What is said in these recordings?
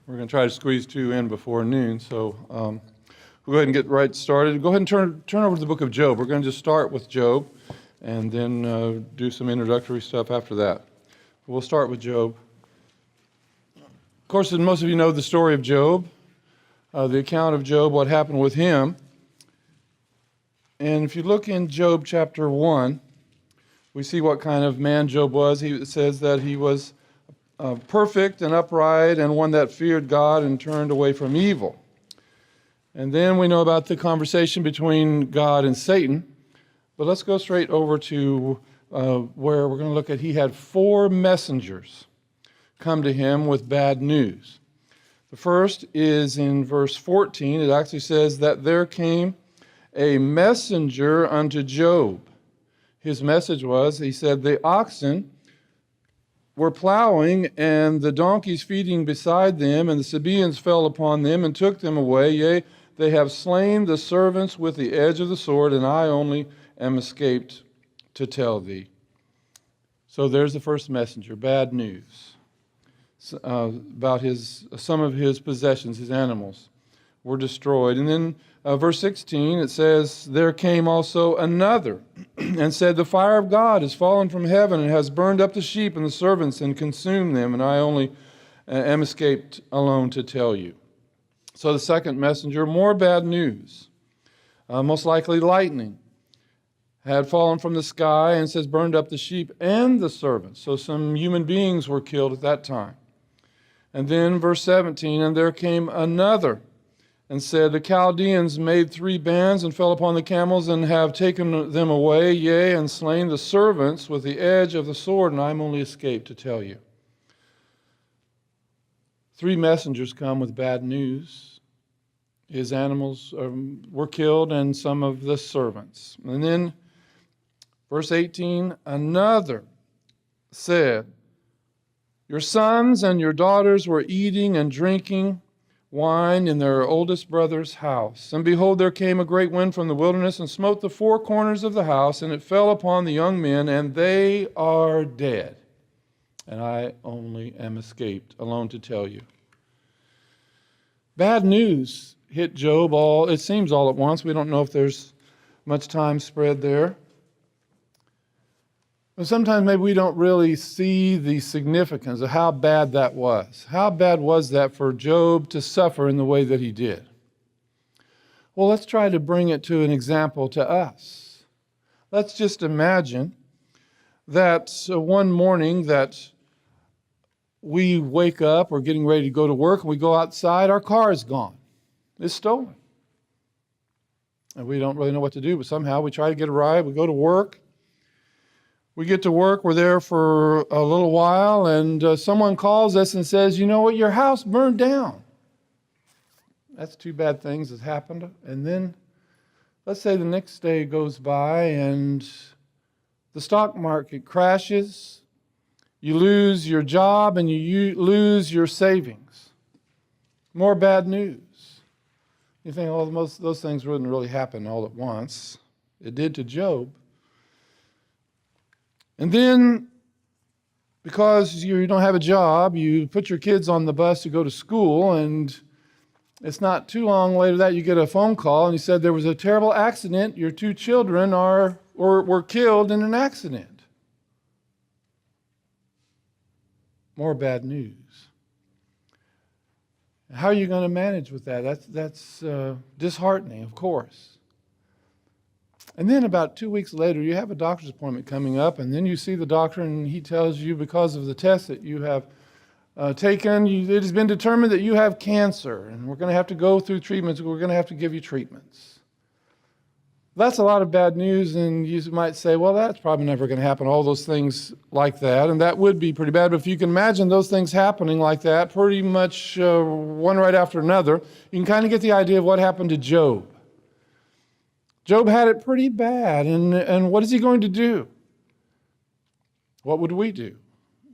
We're going to try to squeeze 2 in before noon, so we'll go ahead and get right started. Go ahead and turn over to the book of Job. We're going to just start with Job and then do some introductory stuff after that. We'll start with Job. Of course, most of you know the story of Job, the account of Job, what happened with him. And if you look in Job chapter 1, we see what kind of man Job was. It says that he was perfect and upright and one that feared God and turned away from evil. And then we know about the conversation between God and Satan. But let's go straight over to where we're going to look at he had 4 messengers come to him with bad news. The first is in verse 14. It actually says that there came a messenger unto Job. His message was, he said, the oxen were plowing, and the donkeys feeding beside them, and the Sabaeans fell upon them and took them away. Yea, they have slain the servants with the edge of the sword, and I only am escaped to tell thee. So there's the first messenger, bad news about some of his possessions, his animals were destroyed. And then verse 16, it says, there came also another and said, the fire of God is fallen from heaven and has burned up the sheep and the servants and consumed them, and I only am escaped alone to tell you. So the second messenger, more bad news. Most likely lightning had fallen from the sky and says burned up the sheep and the servants. So some human beings were killed at that time. And then verse 17, and there came another and said, the Chaldeans made 3 bands and fell upon the camels and have taken them away, yea, and slain the servants with the edge of the sword, and I am only escaped to tell you. 3 messengers come with bad news. His animals were killed and some of the servants. And then verse 18, another said, your sons and your daughters were eating and drinking wine in their oldest brother's house. And behold, there came a great wind from the wilderness and smote the 4 corners of the house, and it fell upon the young men, and they are dead. And I only am escaped, alone to tell you. Bad news hit Job it seems all at once. We don't know if there's much time spread there. But sometimes maybe we don't really see the significance of how bad that was. How bad was that for Job to suffer in the way that he did? Well, let's try to bring it to an example to us. Let's just imagine that one morning that we wake up, we're getting ready to go to work, and we go outside, our car is gone. It's stolen. And we don't really know what to do, but somehow we try to get a ride, we go to work. We get to work, we're there for a little while, and someone calls us and says, you know what, your house burned down. That's 2 bad things that happened. And then, let's say the next day goes by and the stock market crashes, you lose your job, and you lose your savings. More bad news. You think, oh, most of those things wouldn't really happen all at once. It did to Job. And then, because you don't have a job, you put your kids on the bus to go to school, and it's not too long later that you get a phone call, and he said there was a terrible accident. Your 2 children were killed in an accident. More bad news. How are you going to manage with that? That's disheartening, of course. And then about 2 weeks later, you have a doctor's appointment coming up, and then you see the doctor, and he tells you because of the test that you have taken, it has been determined that you have cancer, and we're going to have to go through treatments. We're going to have to give you treatments. That's a lot of bad news, and you might say, well, that's probably never going to happen, all those things like that, and that would be pretty bad. But if you can imagine those things happening like that, pretty much one right after another, you can kind of get the idea of what happened to Job. Job had it pretty bad, and what is he going to do? What would we do?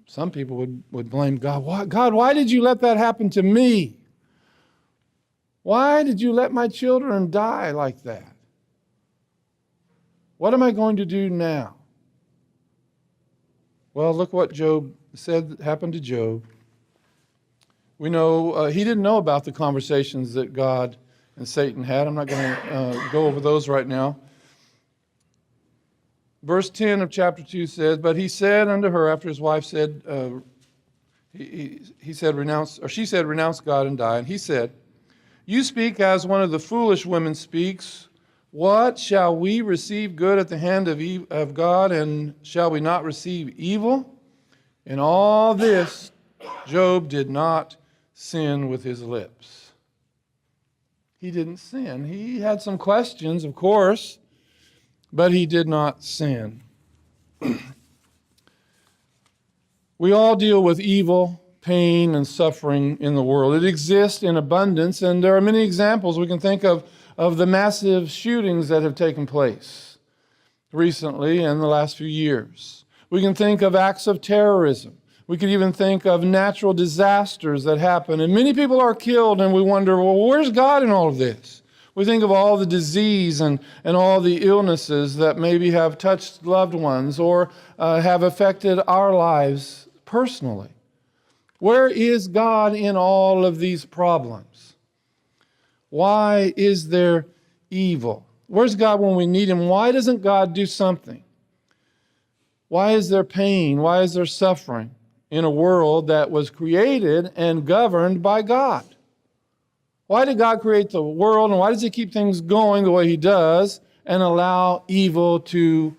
Some people would blame God. God, why did you let that happen to me? Why did you let my children die like that? What am I going to do now? Well, look what Job said happened to Job. We know he didn't know about the conversations that God and Satan had. I'm not going to go over those right now. Verse 10 of chapter 2 says, "But he said unto her," after his wife said, he said, "Renounce," or she said, "Renounce God and die." And he said, "You speak as one of the foolish women speaks. What shall we receive good at the hand of God, and shall we not receive evil? In all this, Job did not sin with his lips." He didn't sin. He had some questions, of course, but he did not sin. We all deal with evil, pain, and suffering in the world. It exists in abundance, and there are many examples we can think of the massive shootings that have taken place recently in the last few years. We can think of acts of terrorism. We could even think of natural disasters that happen, and many people are killed, and we wonder, well, where's God in all of this? We think of all the disease and all the illnesses that maybe have touched loved ones or have affected our lives personally. Where is God in all of these problems? Why is there evil? Where's God when we need him? Why doesn't God do something? Why is there pain? Why is there suffering in a world that was created and governed by God? Why did God create the world, and why does he keep things going the way he does and allow evil to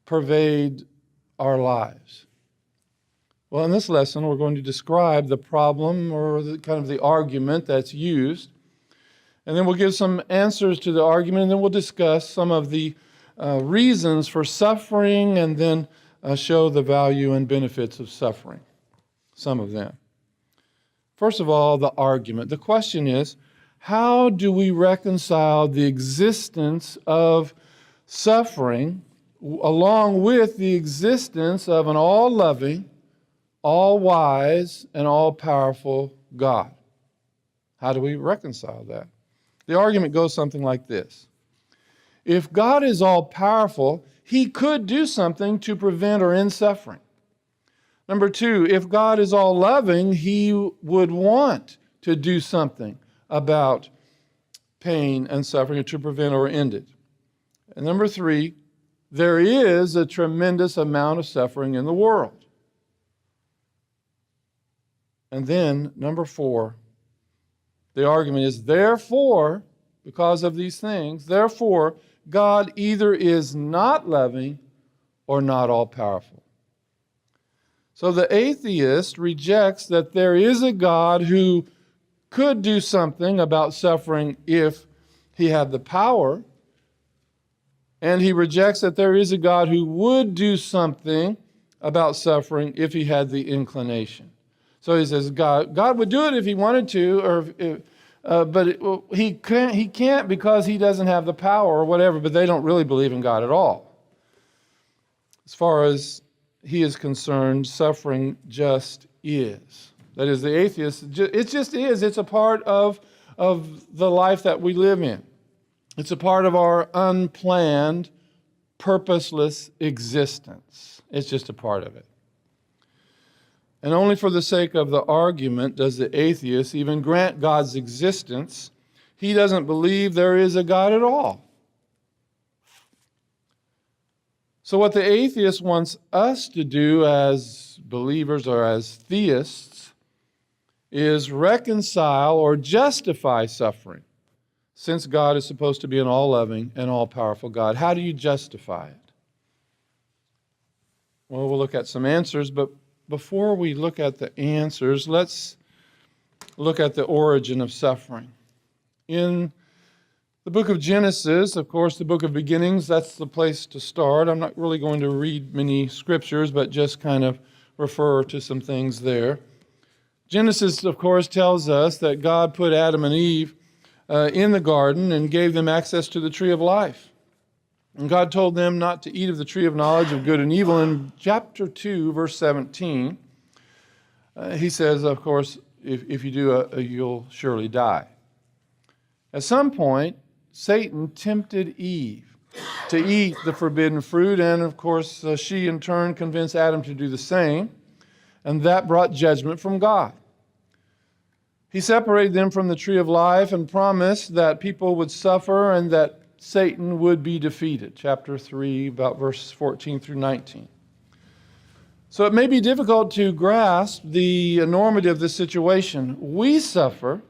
pervade our lives? Well, in this lesson, we're going to describe the problem or the argument that's used. And then we'll give some answers to the argument, and then we'll discuss some of the reasons for suffering, and then show the value and benefits of suffering, some of them. First of all, the argument. The question is, how do we reconcile the existence of suffering along with the existence of an all-loving, all-wise, and all-powerful God? How do we reconcile that? The argument goes something like this. If God is all-powerful, he could do something to prevent or end suffering. Number two, if God is all-loving, he would want to do something about pain and suffering to prevent or end it. And number three, there is a tremendous amount of suffering in the world. And then, number four, the argument is, therefore, because of these things, therefore, God either is not loving or not all-powerful. So the atheist rejects that there is a God who could do something about suffering if he had the power, and he rejects that there is a God who would do something about suffering if he had the inclination. So he says God would do it if he wanted to, but he can't because he doesn't have the power or whatever, but they don't really believe in God at all. As far as he is concerned, suffering just is. That is, the atheist, it just is. It's a part of the life that we live in. It's a part of our unplanned, purposeless existence. It's just a part of it. And only for the sake of the argument does the atheist even grant God's existence. He doesn't believe there is a God at all. So what the atheist wants us to do as believers or as theists is reconcile or justify suffering, since God is supposed to be an all-loving and all-powerful God. How do you justify it? Well, we'll look at some answers, but before we look at the answers, let's look at the origin of suffering. In the book of Genesis, of course, the book of beginnings, that's the place to start. I'm not really going to read many scriptures, but just kind of refer to some things there. Genesis, of course, tells us that God put Adam and Eve in the garden and gave them access to the tree of life. And God told them not to eat of the tree of knowledge of good and evil. In chapter 2, verse 17, he says, of course, if you do, you'll surely die. At some point, Satan tempted Eve to eat the forbidden fruit, and of course, she in turn convinced Adam to do the same, and that brought judgment from God. He separated them from the tree of life and promised that people would suffer and that Satan would be defeated. Chapter 3, about verses 14 through 19. So it may be difficult to grasp the enormity of this situation. We suffer,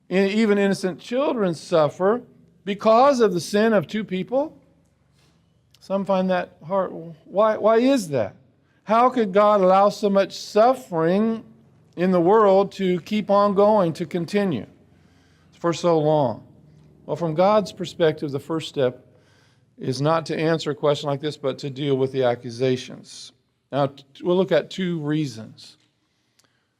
even innocent children suffer, because of the sin of two people. Some find that hard. Why is that? How could God allow so much suffering in the world to keep on going, to continue for so long? Well, from God's perspective, the first step is not to answer a question like this, but to deal with the accusations. Now, we'll look at two reasons,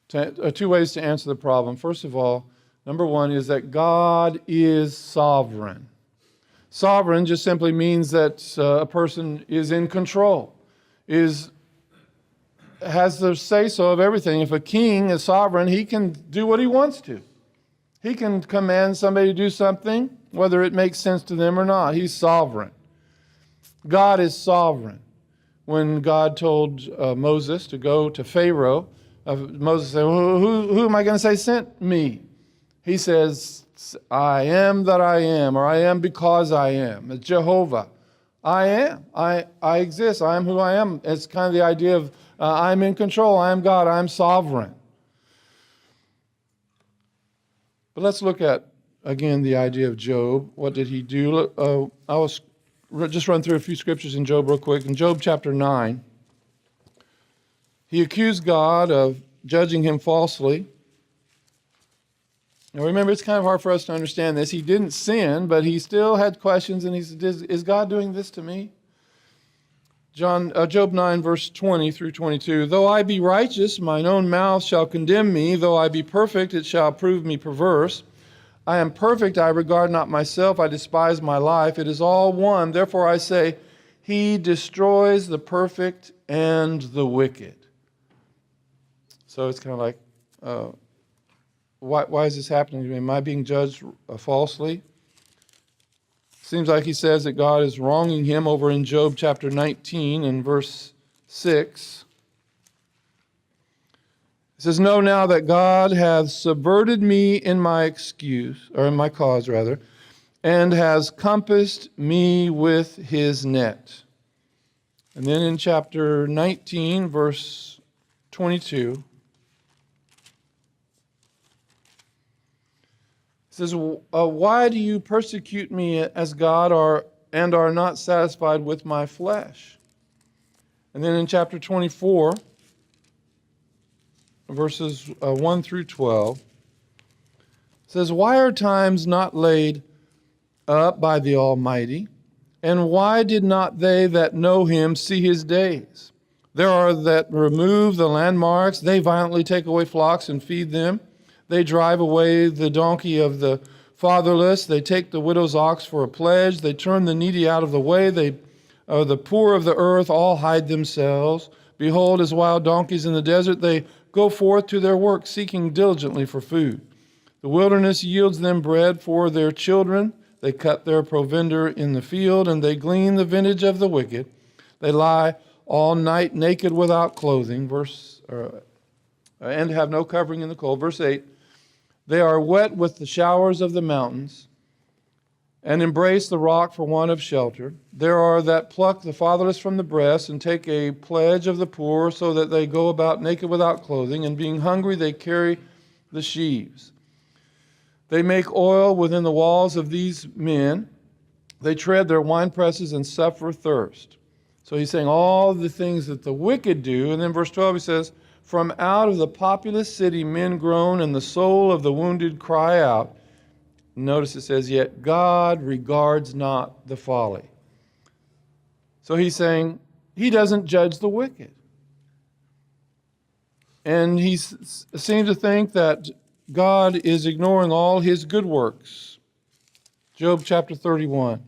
two ways to answer the problem. First of all, number one is that God is sovereign. Sovereign just simply means that a person is in control, has the say-so of everything. If a king is sovereign, he can do what he wants to. He can command somebody to do something, whether it makes sense to them or not. He's sovereign. God is sovereign. When God told Moses to go to Pharaoh, Moses said, who am I going to say sent me? He says, I am that I am, or I am because I am. It's Jehovah. I am. I exist. I am who I am. It's kind of the idea of I'm in control. I am God. I'm sovereign. But let's look at, again, the idea of Job. What did he do? I will just run through a few scriptures in Job real quick. In Job chapter 9, he accused God of judging him falsely. Now remember, it's kind of hard for us to understand this. He didn't sin, but he still had questions, and he said, is God doing this to me? Job 9, verse 20 through 22. Though I be righteous, mine own mouth shall condemn me. Though I be perfect, it shall prove me perverse. I am perfect, I regard not myself, I despise my life. It is all one. Therefore I say, he destroys the perfect and the wicked. So it's kind of like, why is this happening to me? Am I being judged falsely? Seems like he says that God is wronging him over in Job chapter 19 and verse 6. It says, know now that God hath subverted me in my excuse, or in my cause rather, and has compassed me with his net. And then in chapter 19, verse 22, it says, why do you persecute me as God and are not satisfied with my flesh? And then in chapter 24, verses 1 through 12, it says, why are times not laid up by the Almighty? And why did not they that know him see his days? There are that remove the landmarks. They violently take away flocks and feed them. They drive away the donkey of the fatherless. They take the widow's ox for a pledge. They turn the needy out of the way. The poor of the earth all hide themselves. Behold, as wild donkeys in the desert, they go forth to their work, seeking diligently for food. The wilderness yields them bread for their children. They cut their provender in the field, and they glean the vintage of the wicked. They lie all night naked without clothing, and have no covering in the cold. Verse 8, they are wet with the showers of the mountains, and embrace the rock for want of shelter. There are that pluck the fatherless from the breast, and take a pledge of the poor, so that they go about naked without clothing, and being hungry they carry the sheaves. They make oil within the walls of these men. They tread their winepresses and suffer thirst. So he's saying all the things that the wicked do. And then verse 12 he says, from out of the populous city men groan, and the soul of the wounded cry out. Notice it says, yet God regards not the folly. So he's saying he doesn't judge the wicked. And he seems to think that God is ignoring all his good works. Job chapter 31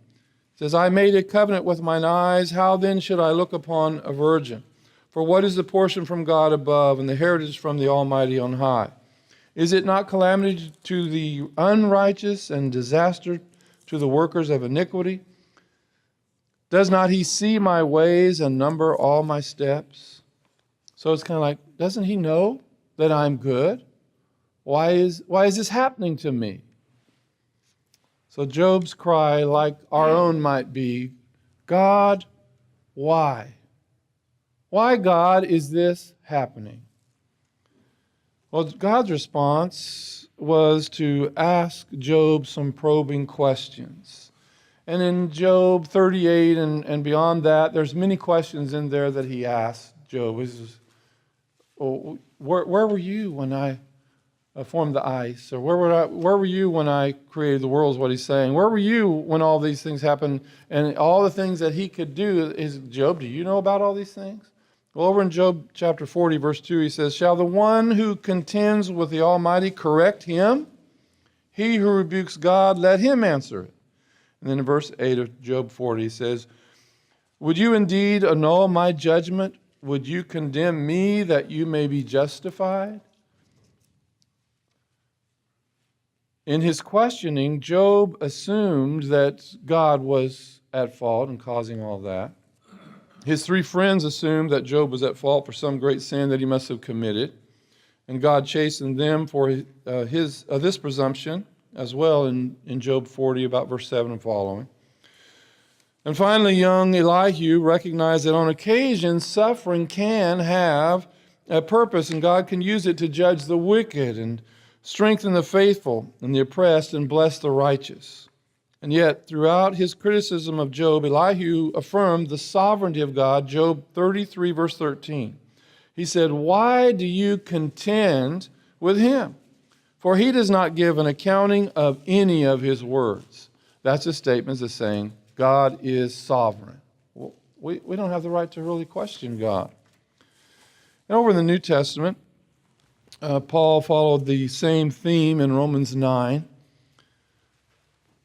says, I made a covenant with mine eyes. How then should I look upon a virgin? For what is the portion from God above, and the heritage from the Almighty on high? Is it not calamity to the unrighteous and disaster to the workers of iniquity? Does not he see my ways and number all my steps? So it's kind of like, doesn't he know that I'm good? Why is this happening to me? So Job's cry, like our own might be, God, why? Why, God, is this happening? Well, God's response was to ask Job some probing questions. And in Job 38 and beyond that, there's many questions in there that he asked Job. Where were you when I formed the ice? Or where were you when I created the world, is what he's saying. Where were you when all these things happened? And all the things that he could do, is Job, do you know about all these things? Well, over in Job chapter 40, verse 2, he says, shall the one who contends with the Almighty correct him? He who rebukes God, let him answer it. And then in verse 8 of Job 40, he says, would you indeed annul my judgment? Would you condemn me that you may be justified? In his questioning, Job assumed that God was at fault in causing all that. His three friends assumed that Job was at fault for some great sin that he must have committed. And God chastened them for this presumption as well in Job 40, about verse 7 and following. And finally, young Elihu recognized that on occasion, suffering can have a purpose, and God can use it to judge the wicked and strengthen the faithful and the oppressed and bless the righteous. And yet, throughout his criticism of Job, Elihu affirmed the sovereignty of God. Job 33, verse 13. He said, why do you contend with him? For he does not give an accounting of any of his words. That's a statement that's saying God is sovereign. Well, we don't have the right to really question God. And over in the New Testament, Paul followed the same theme in Romans 9.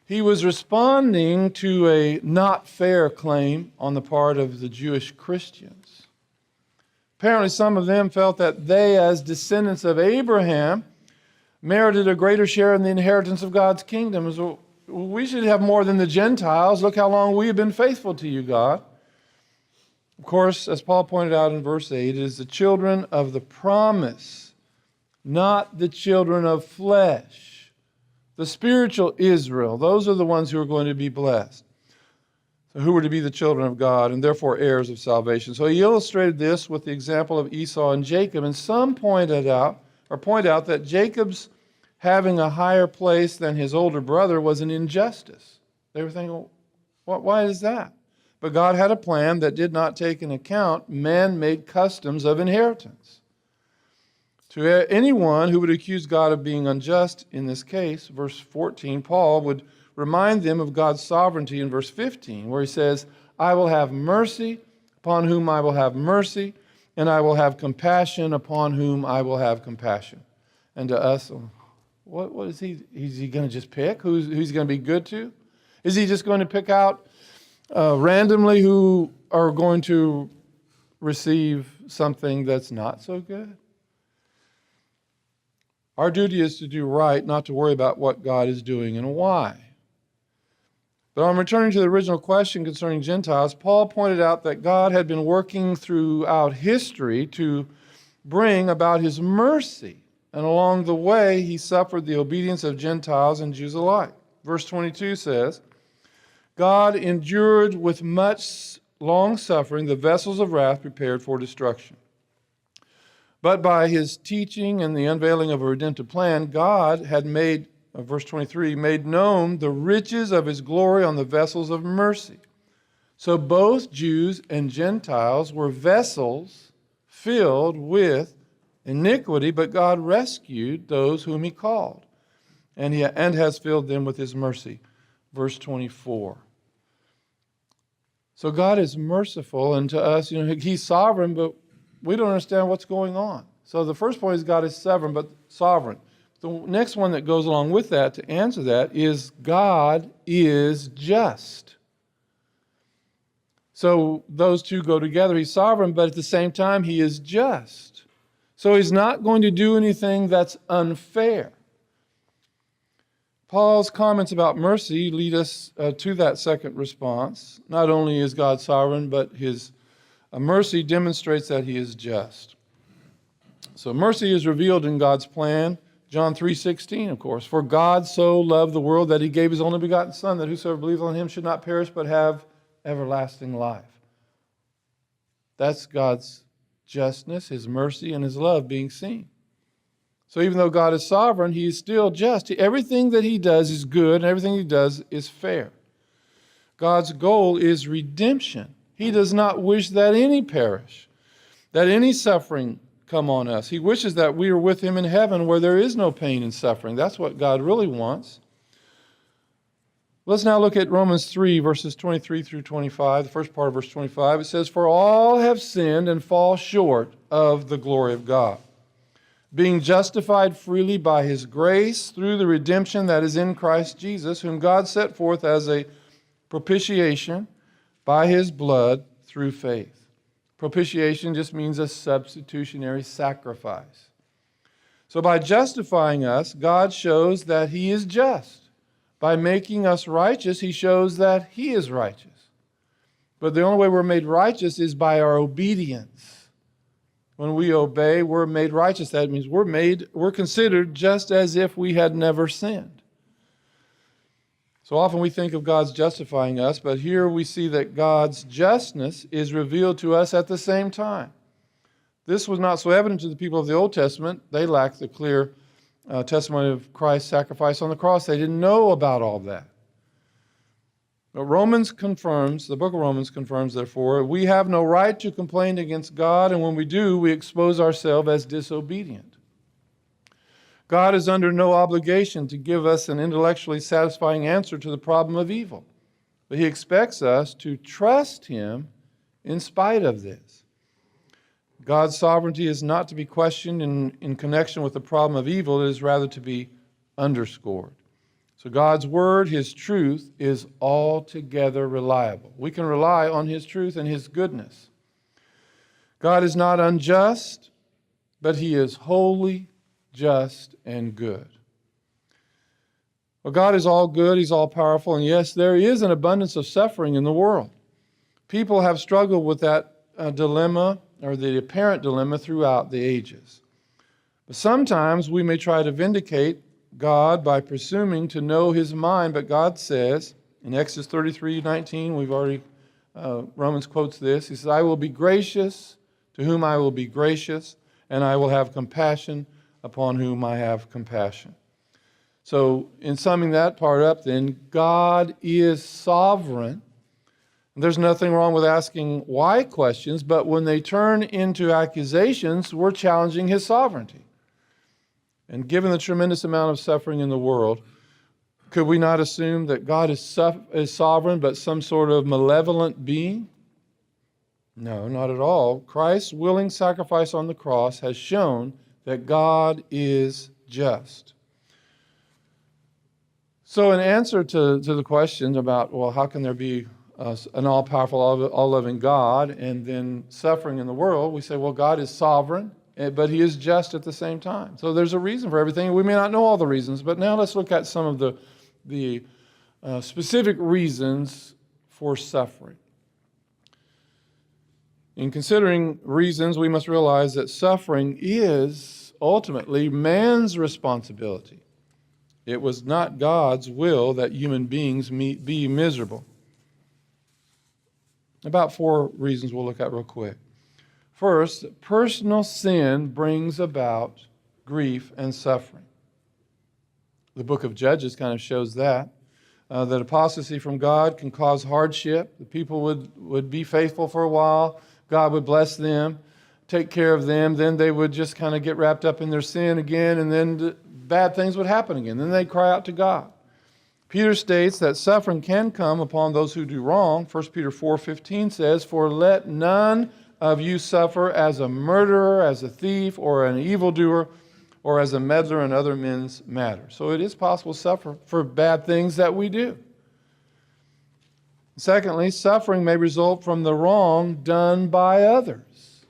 He was responding to a not fair claim on the part of the Jewish Christians. Apparently, some of them felt that they, as descendants of Abraham, merited a greater share in the inheritance of God's kingdom. So we should have more than the Gentiles. Look how long we have been faithful to you, God. Of course, as Paul pointed out in verse 8, it is the children of the promise, not the children of flesh. The spiritual Israel, those are the ones who are going to be blessed, so who were to be the children of God and therefore heirs of salvation. So he illustrated this with the example of Esau and Jacob, and some point out that Jacob's having a higher place than his older brother was an injustice. They were thinking, why is that? But God had a plan that did not take into account man-made customs of inheritance. To anyone who would accuse God of being unjust in this case, verse 14, Paul would remind them of God's sovereignty in verse 15, where he says, I will have mercy upon whom I will have mercy, and I will have compassion upon whom I will have compassion. And to us, what is he? Is he going to just pick who's he going to be good to? Is he just going to pick out randomly who are going to receive something that's not so good? Our duty is to do right, not to worry about what God is doing and why. But on returning to the original question concerning Gentiles, Paul pointed out that God had been working throughout history to bring about his mercy. And along the way, he suffered the obedience of Gentiles and Jews alike. Verse 22 says, God endured with much long suffering the vessels of wrath prepared for destruction. But by his teaching and the unveiling of a redemptive plan, God had made, verse 23, made known the riches of his glory on the vessels of mercy. So both Jews and Gentiles were vessels filled with iniquity, but God rescued those whom he called, and has filled them with his mercy. Verse 24. So God is merciful, and to us, he's sovereign, but we don't understand what's going on. So the first point is God is sovereign, but sovereign. The next one that goes along with that to answer that is God is just. So those two go together. He's sovereign, but at the same time, he is just. So he's not going to do anything that's unfair. Paul's comments about mercy lead us to that second response. Not only is God sovereign, but his mercy demonstrates that he is just. So mercy is revealed in God's plan John 3:16, of course. For God so loved the world that he gave his only begotten Son, that whosoever believes on him should not perish but have everlasting life. That's God's justness, his mercy, and his love being seen. So even though God is sovereign, he is still just. Everything that he does is good, and everything he does is fair. God's goal is redemption. He does not wish that any perish, that any suffering come on us. He wishes that we are with him in heaven where there is no pain and suffering. That's what God really wants. Let's now look at Romans 3, verses 23 through 25, the first part of verse 25. It says, For all have sinned and fall short of the glory of God, being justified freely by his grace through the redemption that is in Christ Jesus, whom God set forth as a propitiation by his blood through faith. Propitiation just means a substitutionary sacrifice. So by justifying us, God shows that he is just. By making us righteous, he shows that he is righteous. But the only way we're made righteous is by our obedience. When we obey, we're made righteous. That means we're considered just as if we had never sinned. So often we think of God's justifying us, but here we see that God's justness is revealed to us at the same time. This was not so evident to the people of the Old Testament. They lacked the clear testimony of Christ's sacrifice on the cross. They didn't know about all that. But the book of Romans confirms, therefore, we have no right to complain against God, and when we do, we expose ourselves as disobedient. God is under no obligation to give us an intellectually satisfying answer to the problem of evil, but he expects us to trust him in spite of this. God's sovereignty is not to be questioned in connection with the problem of evil. It is rather to be underscored. So God's word, his truth, is altogether reliable. We can rely on his truth and his goodness. God is not unjust, but he is holy, just, and good. Well, God is all good, he's all powerful, and yes, there is an abundance of suffering in the world. People have struggled with that dilemma, or the apparent dilemma, throughout the ages. But sometimes we may try to vindicate God by presuming to know his mind, but God says in Exodus 33:19, Romans quotes this, he says, I will be gracious to whom I will be gracious, and I will have compassion upon whom I have compassion. So in summing that part up then, God is sovereign. There's nothing wrong with asking why questions, but when they turn into accusations, we're challenging his sovereignty. And given the tremendous amount of suffering in the world, could we not assume that God is sovereign, but some sort of malevolent being? No, not at all. Christ's willing sacrifice on the cross has shown that God is just. So in answer to the question about, well, how can there be an all-powerful, all-loving God and then suffering in the world, we say, well, God is sovereign, but he is just at the same time. So there's a reason for everything. We may not know all the reasons, but now let's look at some of the specific reasons for suffering. In considering reasons, we must realize that suffering is ultimately man's responsibility. It was not God's will that human beings be miserable. About 4 reasons we'll look at real quick. First, personal sin brings about grief and suffering. The book of Judges kind of shows that apostasy from God can cause hardship. The people would be faithful for a while. God would bless them, take care of them. Then they would just kind of get wrapped up in their sin again, and then bad things would happen again. Then they'd cry out to God. Peter states that suffering can come upon those who do wrong. 1 Peter 4:15 says, For let none of you suffer as a murderer, as a thief, or an evildoer, or as a meddler in other men's matters. So it is possible to suffer for bad things that we do. Secondly, suffering may result from the wrong done by others.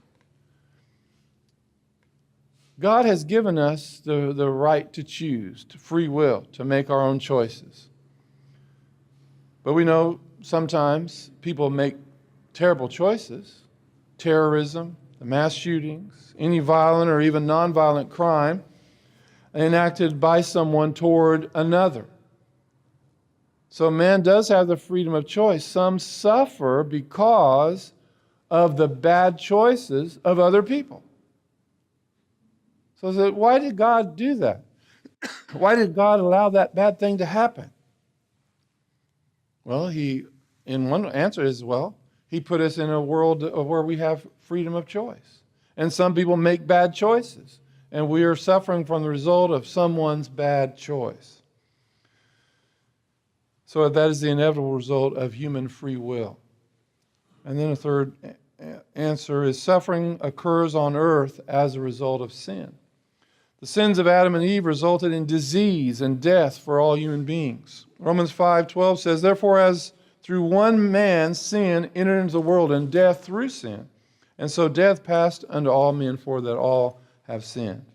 God has given us the right to choose, to free will, to make our own choices. But we know sometimes people make terrible choices. Terrorism, the mass shootings, any violent or even nonviolent crime. enacted by someone toward another. So man does have the freedom of choice. Some suffer because of the bad choices of other people. So why did God do that? Why did God allow that bad thing to happen? Well, in one answer is, he put us in a world where we have freedom of choice. And some people make bad choices. And we are suffering from the result of someone's bad choice. So that is the inevitable result of human free will. And then a third answer is suffering occurs on earth as a result of sin. The sins of Adam and Eve resulted in disease and death for all human beings. Romans 5:12 says, therefore, as through one man sin entered into the world, and death through sin. And so death passed unto all men, for that all have sinned.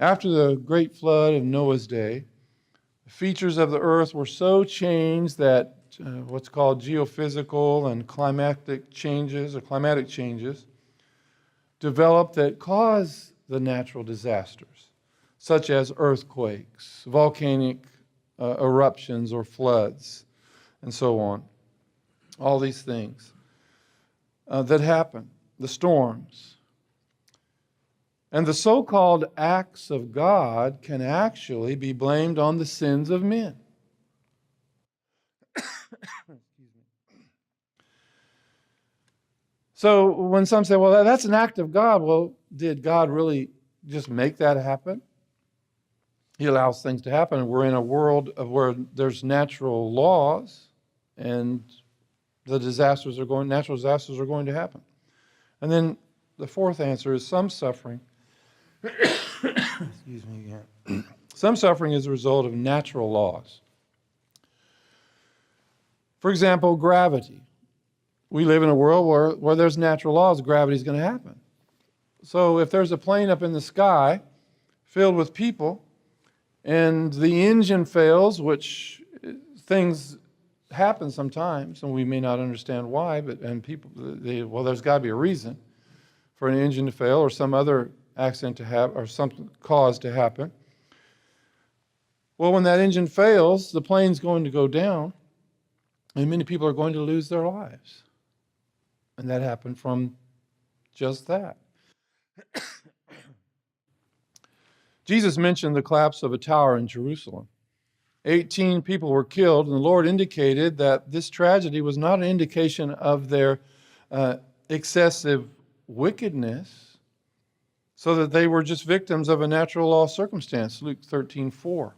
After the great flood of Noah's day, the features of the earth were so changed that what's called geophysical and climatic changes developed that caused the natural disasters, such as earthquakes, volcanic eruptions or floods, and so on. All these things that happen, the storms. And the so-called acts of God can actually be blamed on the sins of men. So when some say, well, that's an act of God, well, did God really just make that happen? He allows things to happen. We're in a world where there's natural laws, and natural disasters are going to happen. And then the fourth answer is some suffering. Excuse me again. Some suffering is a result of natural laws. For example, gravity. We live in a world where there's natural laws, gravity is going to happen. So if there's a plane up in the sky filled with people, and the engine fails, which things happen sometimes, and we may not understand why, there's got to be a reason for an engine to fail or some other accident to happen or some cause to happen. Well, when that engine fails, the plane's going to go down, and many people are going to lose their lives. And that happened from just that. Jesus mentioned the collapse of a tower in Jerusalem. 18 people were killed, and the Lord indicated that this tragedy was not an indication of their excessive wickedness, so that they were just victims of a natural law circumstance, Luke 13:4.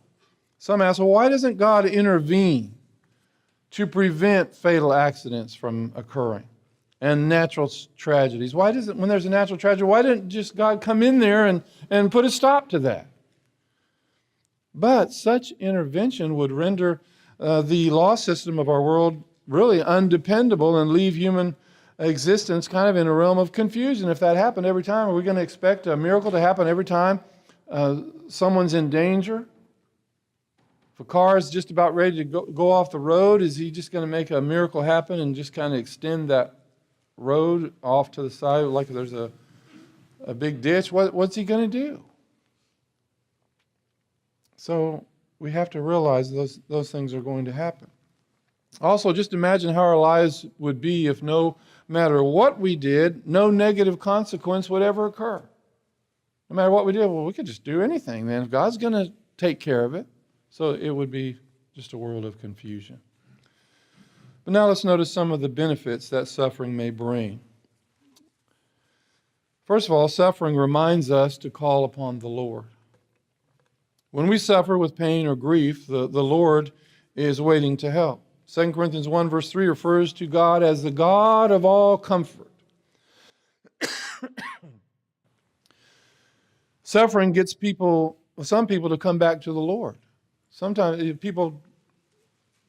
Some ask, well, why doesn't God intervene to prevent fatal accidents from occurring and natural tragedies? When there's a natural tragedy, why didn't just God come in there and put a stop to that? But such intervention would render the law system of our world really undependable and leave human existence kind of in a realm of confusion. If that happened every time, are we going to expect a miracle to happen every time someone's in danger? If a car is just about ready to go off the road, is he just going to make a miracle happen and just kind of extend that road off to the side like there's a big ditch? What's he going to do? So we have to realize those things are going to happen. Also, just imagine how our lives would be if no matter what we did, no negative consequence would ever occur. No matter what we did, well, we could just do anything then. If God's going to take care of it. So it would be just a world of confusion. But now let's notice some of the benefits that suffering may bring. First of all, suffering reminds us to call upon the Lord. When we suffer with pain or grief, the Lord is waiting to help. 2 Corinthians 1 verse 3 refers to God as the God of all comfort. Suffering gets some people to come back to the Lord. Sometimes people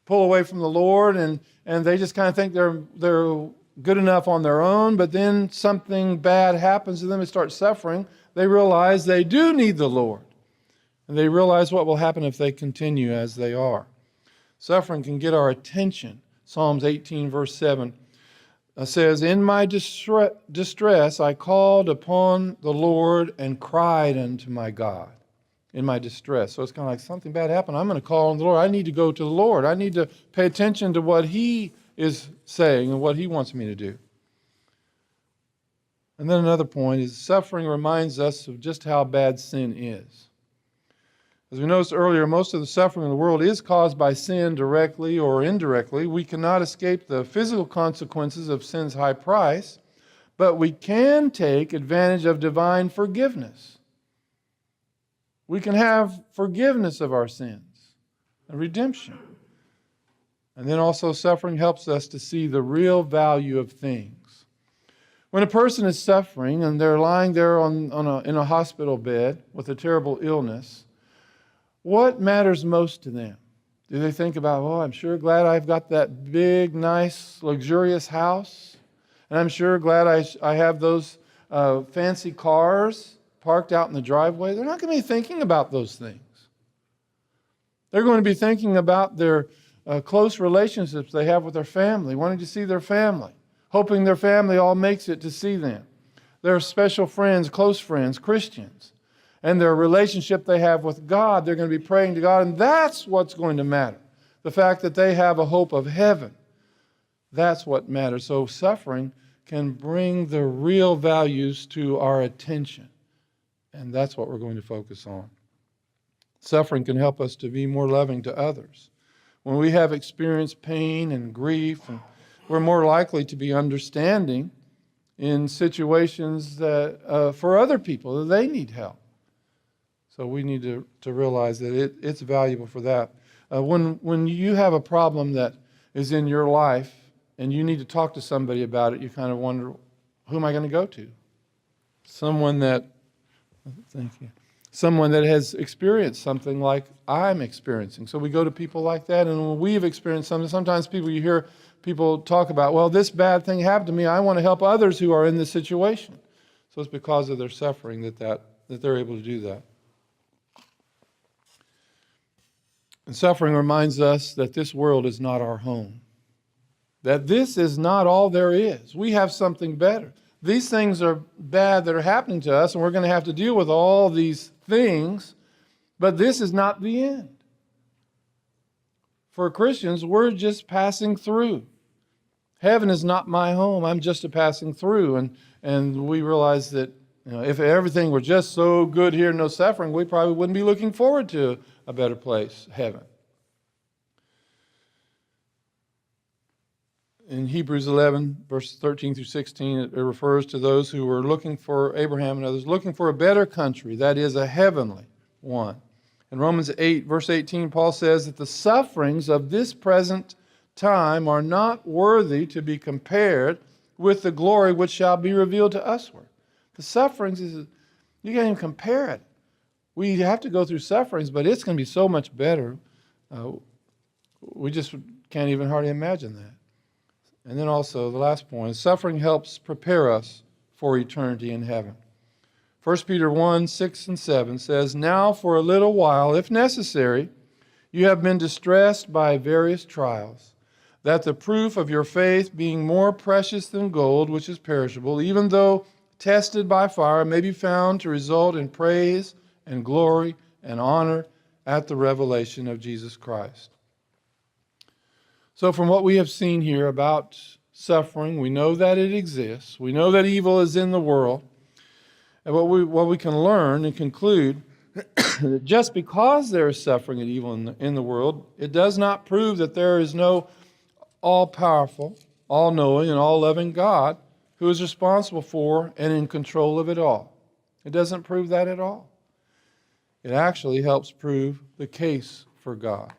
pull away from the Lord and they just kind of think they're good enough on their own, but then something bad happens to them and start suffering. They realize they do need the Lord. And they realize what will happen if they continue as they are. Suffering can get our attention. Psalms 18 verse 7 says, in my distress I called upon the Lord and cried unto my God. in my distress. So it's kind of like something bad happened. I'm going to call on the Lord. I need to go to the Lord. I need to pay attention to what He is saying and what He wants me to do. And then another point is suffering reminds us of just how bad sin is. As we noticed earlier, most of the suffering in the world is caused by sin directly or indirectly. We cannot escape the physical consequences of sin's high price, but we can take advantage of divine forgiveness. We can have forgiveness of our sins and redemption. And then also suffering helps us to see the real value of things. When a person is suffering and they're lying there in a hospital bed with a terrible illness, what matters most to them? Do they think about, oh, I'm sure glad I've got that big, nice, luxurious house, and I'm sure glad I have those fancy cars parked out in the driveway? They're not going to be thinking about those things. They're going to be thinking about their close relationships they have with their family, wanting to see their family, hoping their family all makes it to see them. Their special friends, close friends, Christians, and their relationship they have with God. They're going to be praying to God, and that's what's going to matter. The fact that they have a hope of heaven, that's what matters. So suffering can bring the real values to our attention, and that's what we're going to focus on. Suffering can help us to be more loving to others. When we have experienced pain and grief, and we're more likely to be understanding in situations that for other people that they need help. So we need to realize that it's valuable for that. When you have a problem that is in your life and you need to talk to somebody about it, you kind of wonder, who am I going to go to? Someone that has experienced something like I'm experiencing. So we go to people like that, and when we've experienced something, sometimes you hear people talk about, well, this bad thing happened to me. I want to help others who are in this situation. So it's because of their suffering that they're able to do that. And suffering reminds us that this world is not our home, that this is not all there is. We have something better. These things are bad that are happening to us, and we're going to have to deal with all these things, but this is not the end. For Christians, we're just passing through. Heaven is not my home. I'm just a passing through. And we realize that if everything were just so good here, no suffering, we probably wouldn't be looking forward to a better place, heaven. In Hebrews 11, verses 13 through 16, it refers to those who were looking for Abraham and others, looking for a better country, that is, a heavenly one. In Romans 8, verse 18, Paul says that the sufferings of this present time are not worthy to be compared with the glory which shall be revealed to usward. The sufferings, you can't even compare it. We have to go through sufferings, but it's going to be so much better. We just can't even hardly imagine that. And then also, the last point, suffering helps prepare us for eternity in heaven. 1 Peter 1, 6 and 7 says, now for a little while, if necessary, you have been distressed by various trials, that the proof of your faith, being more precious than gold, which is perishable, even though tested by fire, may be found to result in praise and glory and honor at the revelation of Jesus Christ. So from what we have seen here about suffering, we know that it exists. We know that evil is in the world. And what we can learn and conclude that just because there is suffering and evil in the world, it does not prove that there is no all-powerful, all-knowing, and all-loving God who is responsible for and in control of it all. It doesn't prove that at all. It actually helps prove the case for God.